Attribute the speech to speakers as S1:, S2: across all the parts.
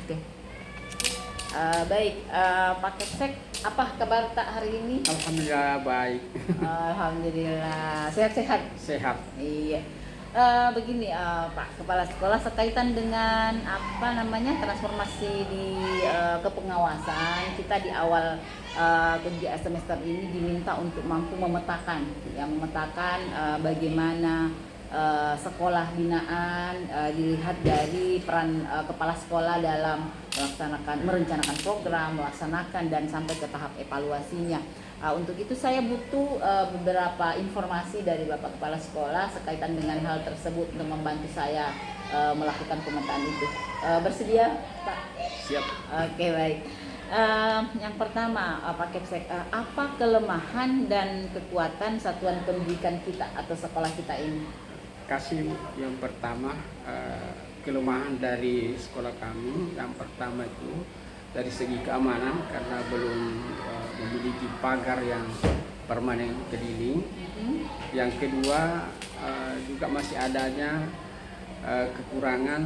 S1: Oke. Baik, Pak Kepsek, apa kabar tak hari ini?
S2: Alhamdulillah baik.
S1: Alhamdulillah, sehat-sehat.
S2: Sehat.
S1: Iya. Begini, Pak Kepala Sekolah, sekaitan dengan transformasi di kepengawasan, kita di awal kerja semester ini diminta untuk mampu memetakan, bagaimana sekolah binaan dilihat dari peran kepala sekolah dalam merencanakan program, melaksanakan dan sampai ke tahap evaluasinya. Untuk itu saya butuh beberapa informasi dari Bapak Kepala Sekolah sekaitan dengan hal tersebut untuk membantu saya melakukan pemetaan itu. Bersedia, Pak?
S2: Siap.
S1: Oke, baik. Yang pertama, Pak Kepsek, apa kelemahan dan kekuatan satuan pendidikan kita atau sekolah kita ini?
S2: Kasih yang pertama, kelemahan dari sekolah kami yang pertama itu dari segi keamanan karena belum memiliki pagar yang permanen keliling. Yang kedua juga masih adanya kekurangan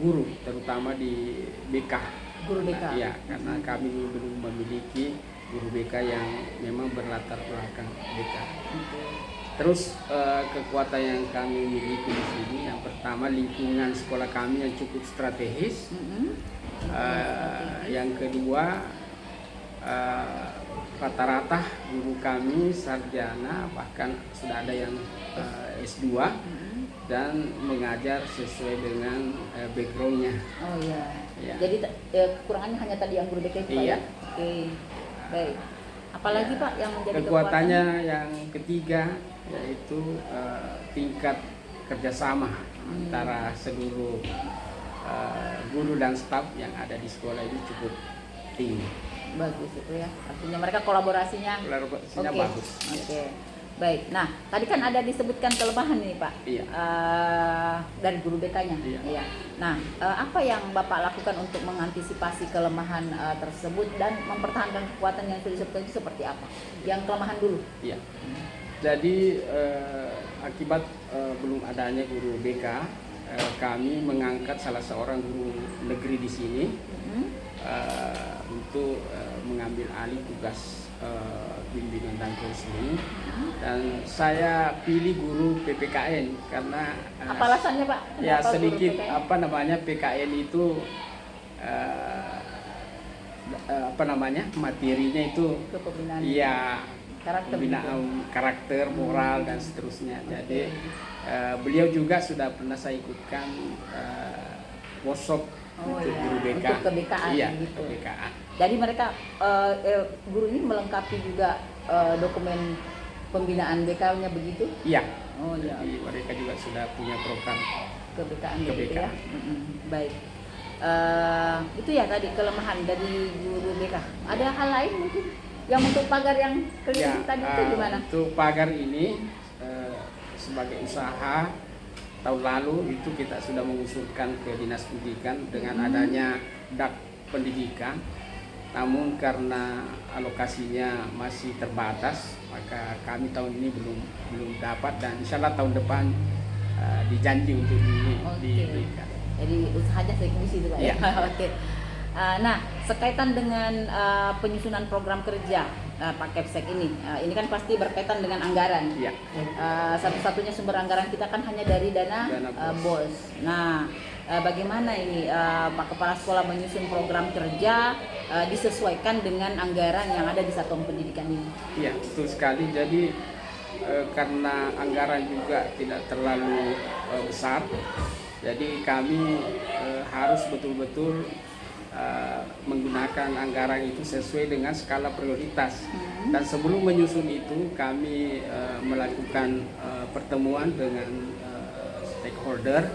S2: guru terutama di BK.
S1: Guru BK.
S2: Ya, karena kami belum memiliki guru BK yang memang berlatar belakang BK. Terus kekuatan yang kami miliki di sini yang pertama lingkungan sekolah kami yang cukup strategis. Yang kedua rata-rata guru kami sarjana, bahkan sudah ada yang S2 dan mengajar sesuai dengan backgroundnya.
S1: Oh iya.
S2: Ya.
S1: Jadi kekurangannya hanya tadi yang guru BK itu, Pak,
S2: iya.
S1: ya? Oke, baik. Apalagi Pak yang menjadi
S2: kekuatannya yang ketiga yaitu tingkat kerjasama antara seluruh guru dan staf yang ada di sekolah ini cukup tinggi.
S1: Bagus itu ya, artinya mereka kolaborasinya
S2: bagus.
S1: Oke. Baik, nah tadi kan ada disebutkan kelemahan nih Pak.
S2: Iya.
S1: Dari guru BK-nya.
S2: Iya.
S1: Nah, apa yang Bapak lakukan untuk mengantisipasi kelemahan tersebut dan mempertahankan kekuatan yang sudah disebutkan itu seperti apa? Yang kelemahan dulu.
S2: Iya. Jadi akibat belum adanya guru BK, kami mengangkat salah seorang guru negeri di sini untuk mengambil alih tugas bimbingan dan konseling. Dan saya pilih guru PPKN karena
S1: apa alasannya Pak?
S2: Ya
S1: Kenapa
S2: sedikit
S1: PKN?
S2: PKN itu materinya itu
S1: Kepembinaan.
S2: ya
S1: Pembinaan
S2: karakter, moral dan seterusnya. Jadi beliau juga sudah pernah saya ikutkan workshop untuk guru BK.
S1: Untuk keBK-an
S2: Iya,
S1: gitu.
S2: keBK-an.
S1: Jadi mereka guru ini melengkapi juga dokumen pembinaan BK-nya begitu?
S2: Iya.
S1: Oh iya.
S2: Jadi mereka juga sudah punya program
S1: keBK-an gitu ya.
S2: keBK-an.
S1: Baik. Itu ya tadi kelemahan dari guru BK. Ada hal lain mungkin yang untuk pagar yang keliling tadi itu gimana?
S2: Untuk pagar ini sebagai usaha tahun lalu itu kita sudah mengusulkan ke Dinas Pendidikan dengan adanya dak pendidikan. Namun karena alokasinya masih terbatas, maka kami tahun ini belum dapat dan insya Allah tahun depan dijanji untuk diberikan.
S1: Jadi usahanya seksi itu Pak ya. Oke. Nah, sekaitan dengan penyusunan program kerja Pak Kepsek ini kan pasti berkaitan dengan anggaran.
S2: Iya.
S1: Satu-satunya sumber anggaran kita kan hanya dari dana BOS. Nah, bagaimana ini Pak Kepala Sekolah menyusun program kerja disesuaikan dengan anggaran yang ada di satuan pendidikan ini?
S2: Iya, betul sekali. Jadi karena anggaran juga tidak terlalu besar, jadi kami harus betul-betul menggunakan anggaran itu sesuai dengan skala prioritas. Dan sebelum menyusun itu kami melakukan pertemuan dengan stakeholder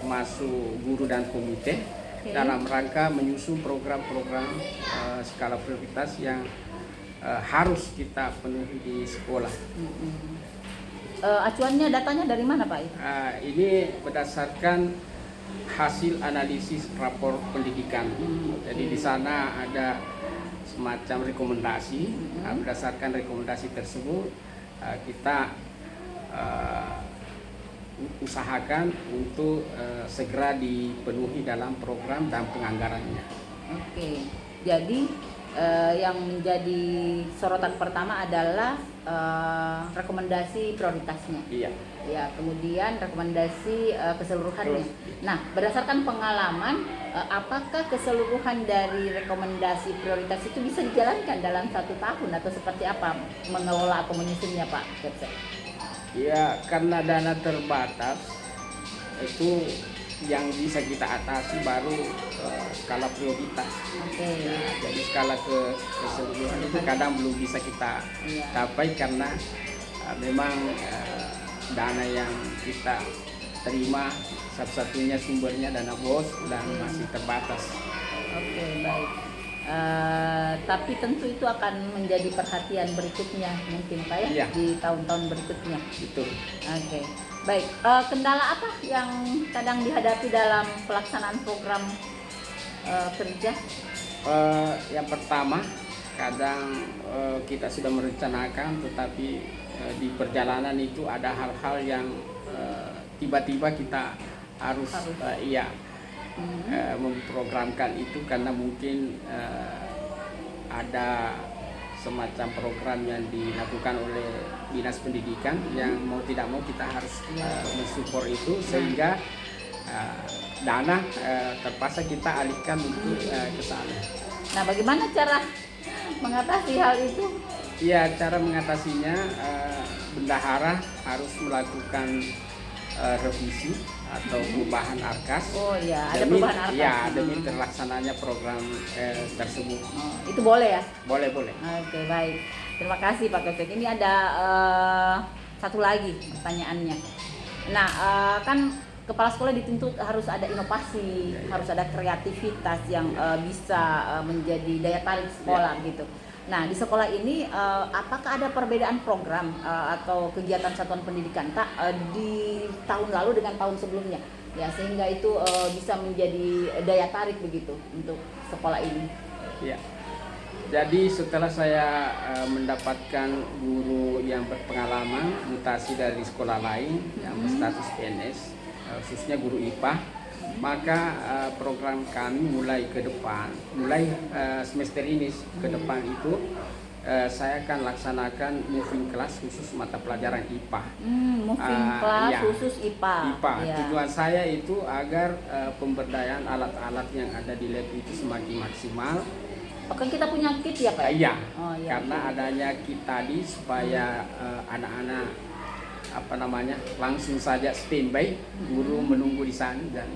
S2: termasuk guru dan komite dalam rangka menyusun program-program skala prioritas yang harus kita penuhi di sekolah.
S1: Acuannya datanya dari mana Pak?
S2: Ini berdasarkan hasil analisis rapor pendidikan. Jadi di sana ada semacam rekomendasi. Berdasarkan rekomendasi tersebut kita usahakan untuk segera dipenuhi dalam program dan penganggarannya.
S1: Oke, jadi yang menjadi sorotan pertama adalah rekomendasi prioritasnya.
S2: Iya.
S1: Ya, kemudian rekomendasi keseluruhannya.
S2: Terus.
S1: Nah, berdasarkan pengalaman, apakah keseluruhan dari rekomendasi prioritas itu bisa dijalankan dalam 1 tahun atau seperti apa mengelola atau menyusunnya, Pak Kepsek?
S2: Ya, karena dana terbatas itu yang bisa kita atasi baru skala prioritas.
S1: Oke.
S2: Nah, jadi skala keseluruhan itu kadang belum bisa kita
S1: Iya.
S2: capai karena memang dana yang kita terima satu-satunya sumbernya dana BOS dan masih terbatas.
S1: Oke, baik. Tapi tentu itu akan menjadi perhatian berikutnya mungkin Pak ya,
S2: Iya.
S1: di tahun-tahun berikutnya.
S2: Itu.
S1: Oke, baik. Kendala apa yang kadang dihadapi dalam pelaksanaan program kerja?
S2: Yang pertama, kadang kita sudah merencanakan tetapi di perjalanan itu ada hal-hal yang tiba-tiba kita harus. Memprogramkan itu karena mungkin ada semacam program yang dilakukan oleh Dinas Pendidikan yang mau tidak mau kita harus mensupport itu sehingga dana terpaksa kita alihkan untuk ke sana.
S1: Nah, bagaimana cara mengatasi hal itu?
S2: Ya, cara mengatasinya bendahara harus melakukan revisi atau perubahan ARKAS.
S1: Oh iya, ada perubahan ARKAS.
S2: Ya, demi terlaksananya program tersebut.
S1: Oh, itu boleh ya?
S2: Boleh.
S1: Oke, baik. Terima kasih Pak Kepsek. Ini ada satu lagi pertanyaannya. Nah, kan kepala sekolah dituntut harus ada inovasi, harus ada kreativitas yang bisa menjadi daya tarik sekolah gitu. Nah, di sekolah ini apakah ada perbedaan program atau kegiatan satuan pendidikan di tahun lalu dengan tahun sebelumnya? Ya, sehingga itu bisa menjadi daya tarik begitu untuk sekolah ini.
S2: Ya. Jadi setelah saya mendapatkan guru yang berpengalaman mutasi dari sekolah lain yang berstatus PNS, khususnya guru IPA, maka program kami mulai semester ini ke depan itu saya akan laksanakan moving class khusus mata pelajaran IPA.
S1: Moving class khusus IPA. Ya.
S2: Tujuan saya itu agar pemberdayaan alat-alat yang ada di lab itu semakin maksimal.
S1: Oke, kita punya kit ya Pak?
S2: Iya.
S1: Oh, iya.
S2: Karena adanya kit tadi supaya anak-anak langsung saja standby, guru menunggu di sana dan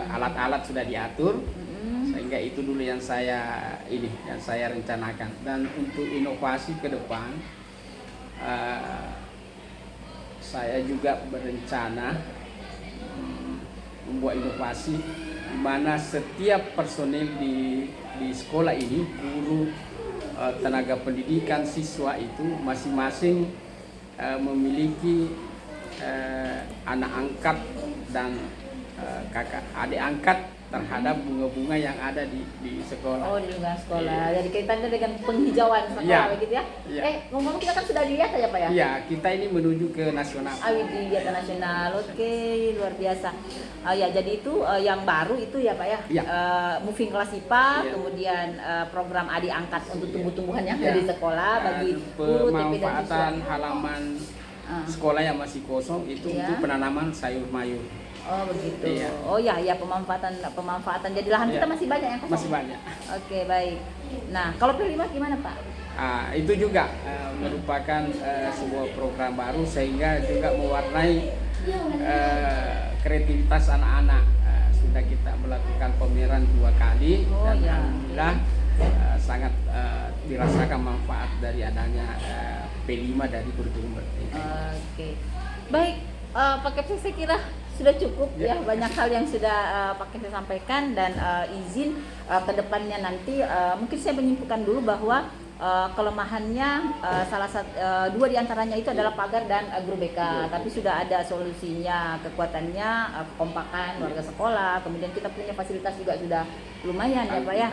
S2: alat-alat sudah diatur, sehingga itu dulu yang saya rencanakan. Dan untuk inovasi ke depan, saya juga berencana membuat inovasi di mana setiap personil di sekolah ini, guru, tenaga pendidikan, siswa itu masing-masing memiliki anak angkat dan kakak adik angkat terhadap bunga-bunga yang ada di sekolah.
S1: Oh, di lingkungan sekolah. Jadi kaitannya dengan penghijauan sekolah begitu ya?
S2: Iya.
S1: Ngomong kita kan sudah dilihat ya Pak ya?
S2: Iya, kita ini menuju ke nasional.
S1: Di nasional. Oke, luar biasa. Ya, jadi itu yang baru itu ya Pak ya?
S2: Iya.
S1: Moving class IPA,
S2: Iya.
S1: kemudian program adik angkat untuk tumbuh-tumbuhan yang ada di sekolah bagi guru, TP dan siswa.
S2: Pemanfaatan halaman sekolah yang masih kosong itu untuk penanaman sayur mayur.
S1: Oh begitu.
S2: Iya.
S1: Oh ya, pemanfaatan. Jadi lahan kita masih banyak yang kosong.
S2: Masih banyak.
S1: Oke, baik. Nah, kalau P5 gimana Pak?
S2: Itu juga merupakan sebuah program baru sehingga juga mewarnai kreativitas anak-anak. Sudah kita melakukan pameran 2 kali dan alhamdulillah sangat dirasakan manfaat dari adanya P5 dari kurikulum Merdeka.
S1: Oke. Baik, Pak Kepsek saya kira sudah cukup ya, banyak hal yang sudah Pak Kepsek sampaikan dan izin ke depannya nanti mungkin saya menyimpulkan dulu bahwa kelemahannya salah satu 2 diantaranya itu adalah pagar dan guru BK, tapi sudah ada solusinya, kekuatannya, kekompakan warga sekolah, kemudian kita punya fasilitas juga sudah lumayan ya Pak ya.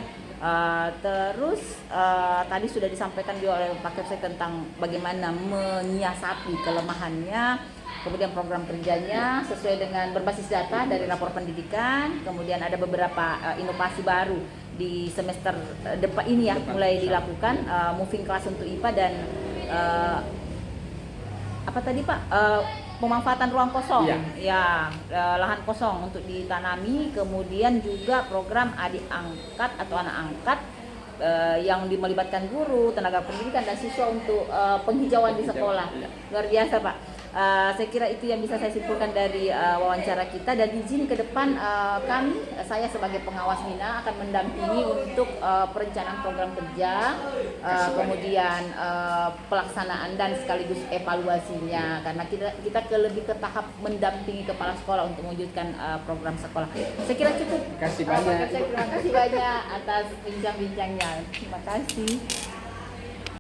S1: Terus tadi sudah disampaikan juga oleh Pak Kepsek tentang bagaimana menyiasati kelemahannya, kemudian program kerjanya sesuai dengan berbasis data dari rapor pendidikan, kemudian ada beberapa inovasi baru di semester depan ini ya mulai dilakukan, moving class untuk IPA dan apa tadi Pak, pemanfaatan ruang kosong, ya lahan kosong untuk ditanami, kemudian juga program adik angkat atau anak angkat yang melibatkan guru, tenaga pendidikan dan siswa untuk penghijauan di sekolah. Luar biasa Pak. Saya kira itu yang bisa saya simpulkan dari wawancara kita, dan izin ke depan saya sebagai pengawas Mina akan mendampingi untuk perencanaan program kerja, kemudian pelaksanaan dan sekaligus evaluasinya, karena kita lebih ke tahap mendampingi kepala sekolah untuk mewujudkan program sekolah. Saya kira cukup.
S2: Terima kasih banyak.
S1: Terima kasih banyak atas bincang-bincangnya. Terima kasih.